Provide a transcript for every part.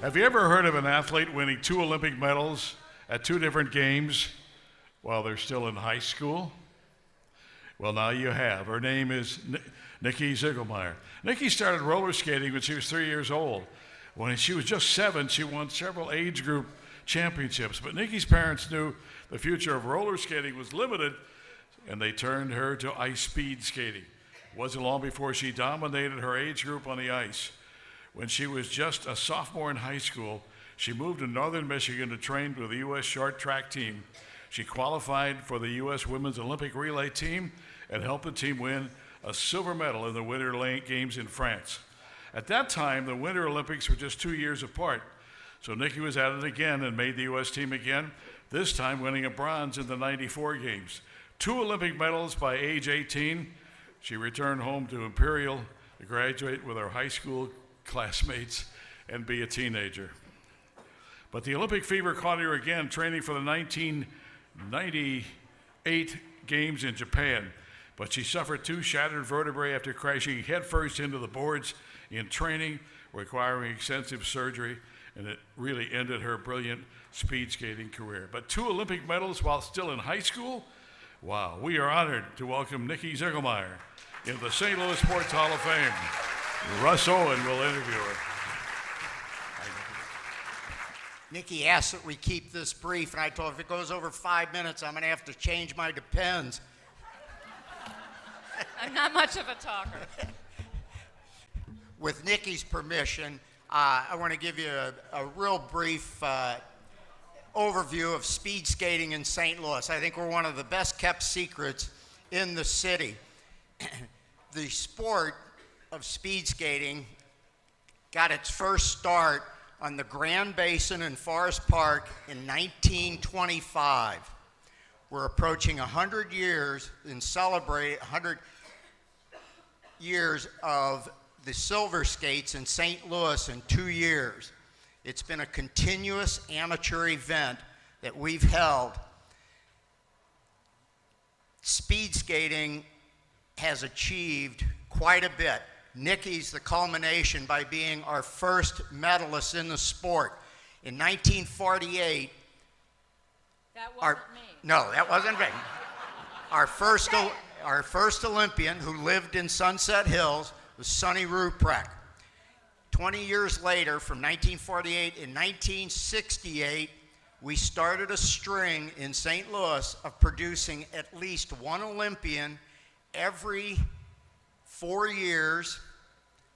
Have you ever heard of an athlete winning 2 Olympic medals at 2 different games while they're still in high school? Well, now you have. Her name is Nikki Ziegelmeyer. Nikki started roller skating when she was 3 years old. When she was just 7, she won several age group championships. But Nikki's parents knew the future of roller skating was limited, and they turned her to ice speed skating. It wasn't long before she dominated her age group on the ice. When she was just a sophomore in high school, she moved to northern Michigan to train with the U.S. short track team. She qualified for the U.S. Women's Olympic relay team and helped the team win a silver medal in the Winter Games in France. At that time, the Winter Olympics were just 2 years apart, so Nikki was at it again and made the U.S. team again, this time winning a bronze in the '94 Games. 2 Olympic medals by age 18. She returned home to Imperial to graduate with her high school classmates and be a teenager. But the Olympic fever caught her again, training for the 1998 Games in Japan. But she suffered 2 shattered vertebrae after crashing headfirst into the boards in training, requiring extensive surgery, and it really ended her brilliant speed skating career. But 2 Olympic medals while still in high school? Wow, we are honored to welcome Nikki Ziegelmeyer into the St. Louis Sports Hall of Fame. Russ Owen will interview her. Nikki asked that we keep this brief, and I told her if it goes over 5 minutes, I'm going to have to change my Depends. I'm not much of a talker. With Nikki's permission, I want to give you a real brief overview of speed skating in St. Louis. I think we're one of the best kept secrets in the city. The sport of speed skating got its first start on the Grand Basin in Forest Park in 1925. We're approaching 100 years and celebrate 100 years of the silver skates in St. Louis in 2 years. It's been a continuous amateur event that we've held. Speed skating has achieved quite a bit. Nikki's the culmination by being our first medalist in the sport. In 1948, That wasn't me. no, that wasn't me. Our first Olympian who lived in Sunset Hills was Sonny Ruprecht. 20 years later, from 1948, in 1968, we started a string in St. Louis of producing at least one Olympian every 4 years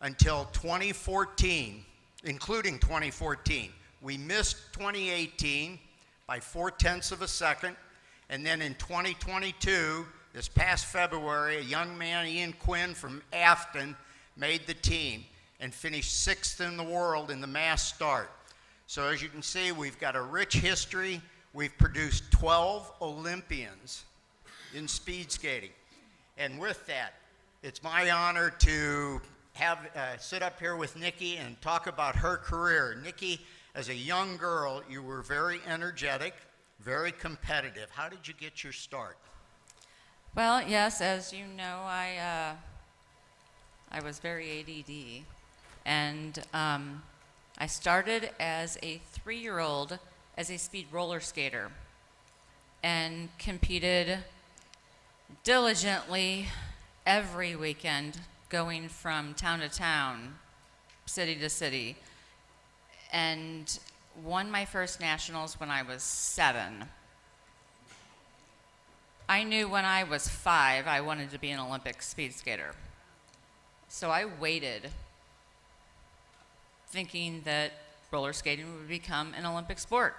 until 2014, including 2014. We missed 2018 by 0.4 of a second, and then in 2022, this past February, a young man, Ian Quinn from Afton, made the team and finished 6th in the world in the mass start. So as you can see, we've got a rich history. We've produced 12 Olympians in speed skating. And with that, it's my honor to have sit up here with Nikki and talk about her career. Nikki, as a young girl, you were very energetic, very competitive. How did you get your start? Well, yes, as you know, I was very ADD, and I started as a 3-year-old as a speed roller skater and competed diligently every weekend, going from town to town, city to city, and won my first nationals when I was 7. I knew when I was 5 I wanted to be an Olympic speed skater. So I waited, thinking that roller skating would become an Olympic sport.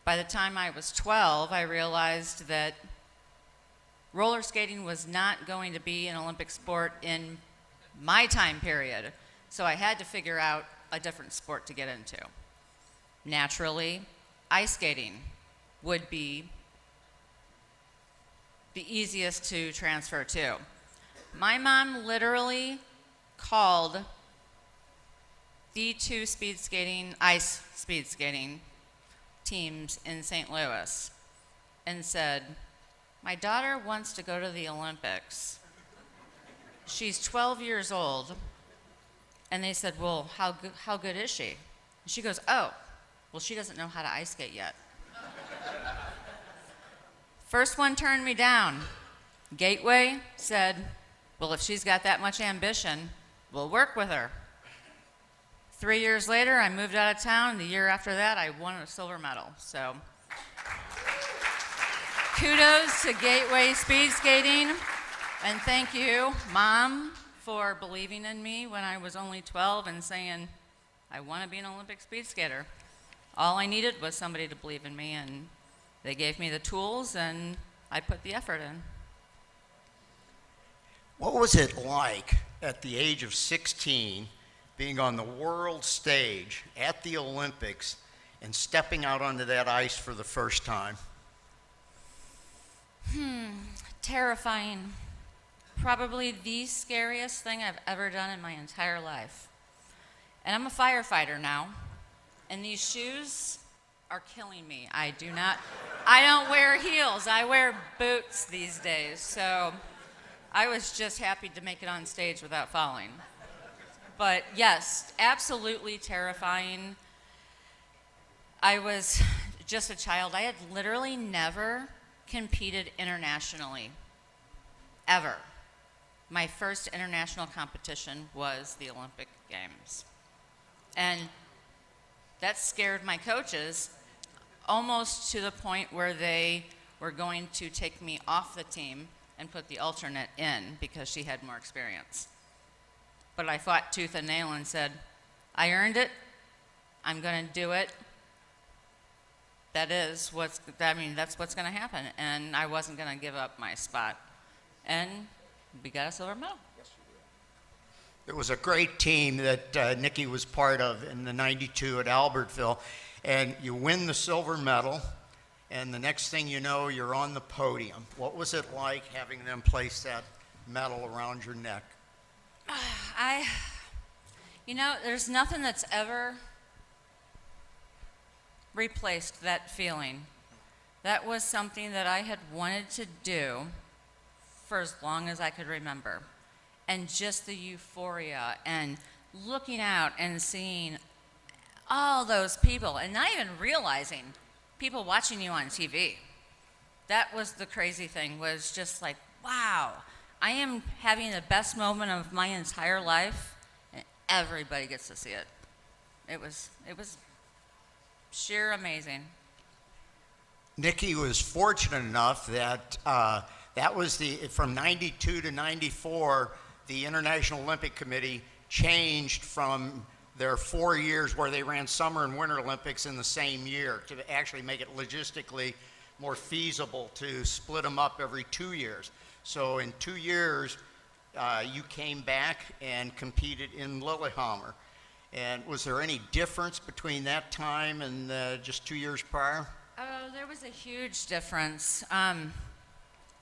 By the time I was 12, I realized that roller skating was not going to be an Olympic sport in my time period. So I had to figure out a different sport to get into. Naturally, ice skating would be the easiest to transfer to. My mom literally called the 2 ice speed skating teams in St. Louis and said, "My daughter wants to go to the Olympics. she's 12 years old. And they said, well, how good is she? And she goes, oh, well, she doesn't know how to ice skate yet. First one turned me down. Gateway said, well, if she's got that much ambition, we'll work with her. 3 years later, I moved out of town. The year after that, I won a silver medal. So kudos to Gateway Speed Skating. And thank you, Mom, for believing in me when I was only 12 and saying, I want to be an Olympic speed skater. All I needed was somebody to believe in me, and they gave me the tools, and I put the effort in. What was it like at the age of 16 being on the world stage at the Olympics and stepping out onto that ice for the first time? Terrifying. Probably the scariest thing I've ever done in my entire life. And I'm a firefighter now, and these shoes are killing me. I don't wear heels. I wear boots these days. So I was just happy to make it on stage without falling. But yes, absolutely terrifying. I was just a child. I had literally never competed internationally, ever. My first international competition was the Olympic Games. And that scared my coaches almost to the point where they were going to take me off the team and put the alternate in because she had more experience. But I fought tooth and nail and said, I earned it. I'm going to do it. That's what's going to happen. And I wasn't going to give up my spot. And we got a silver medal. It was a great team that Nikki was part of in the 92 at Albertville. And you win the silver medal, and the next thing you know, you're on the podium. What was it like having them place that medal around your neck? There's nothing that's ever replaced that feeling. That was something that I had wanted to do for as long as I could remember. And just the euphoria and looking out and seeing all those people and not even realizing people watching you on TV. That was the crazy thing, was just like, wow, I am having the best moment of my entire life, and everybody gets to see it. It was sheer amazing. Nikki was fortunate enough that that was from 92 to 94, the International Olympic Committee changed from their 4 years where they ran Summer and Winter Olympics in the same year to actually make it logistically more feasible to split them up every 2 years. So in 2 years, you came back and competed in Lillehammer. And was there any difference between that time and just 2 years prior? Oh, there was a huge difference. I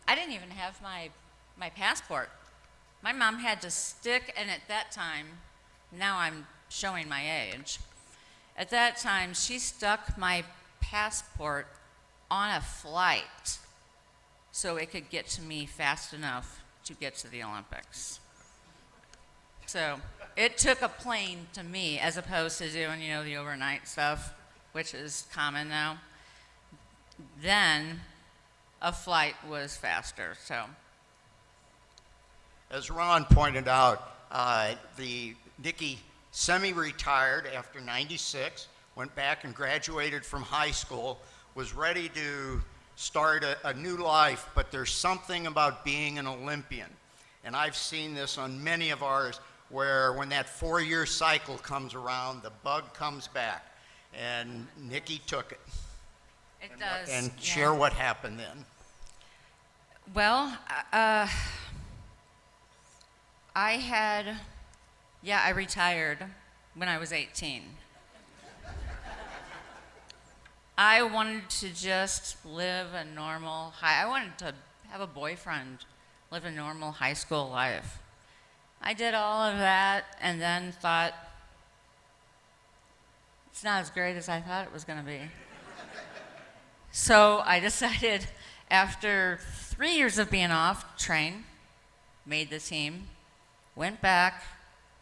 didn't even have my passport. My mom had to stick, and at that time, now I'm showing my age. At that time, she stuck my passport on a flight so it could get to me fast enough to get to the Olympics. So it took a plane to me as opposed to doing, the overnight stuff, which is common now. Then a flight was faster, so. As Ron pointed out, the Nikki semi-retired after 96, went back and graduated from high school, was ready to start a new life, but there's something about being an Olympian. And I've seen this on many of ours, where when that 4-year cycle comes around, the bug comes back. And Nikki took it. It does. And share what happened then. Well, I retired when I was 18. I wanted to just live a normal, I wanted to have a boyfriend, live a normal high school life. I did all of that and then thought, it's not as great as I thought it was going to be. So I decided, after 3 years of being off, train, made the team, went back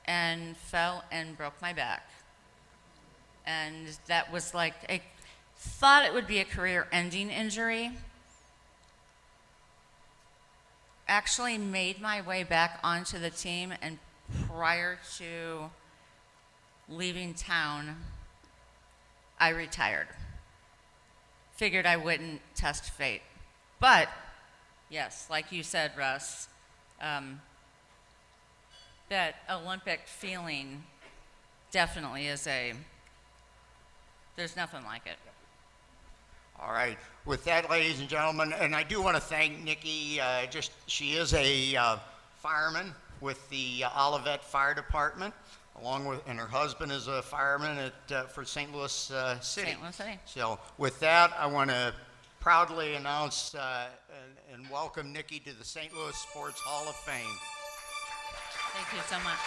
and fell and broke my back. And that was like, I thought it would be a career-ending injury. Actually made my way back onto the team, and prior to leaving town, I retired. Figured I wouldn't test fate. But, yes, like you said, Russ, that Olympic feeling definitely is there's nothing like it. All right. With that, ladies and gentlemen, and I do want to thank Nikki. She is a fireman with the Olivet Fire Department, and her husband is a fireman for St. Louis City. St. Louis City. So with that, I want to proudly announce and welcome Nikki to the St. Louis Sports Hall of Fame. Thank you so much.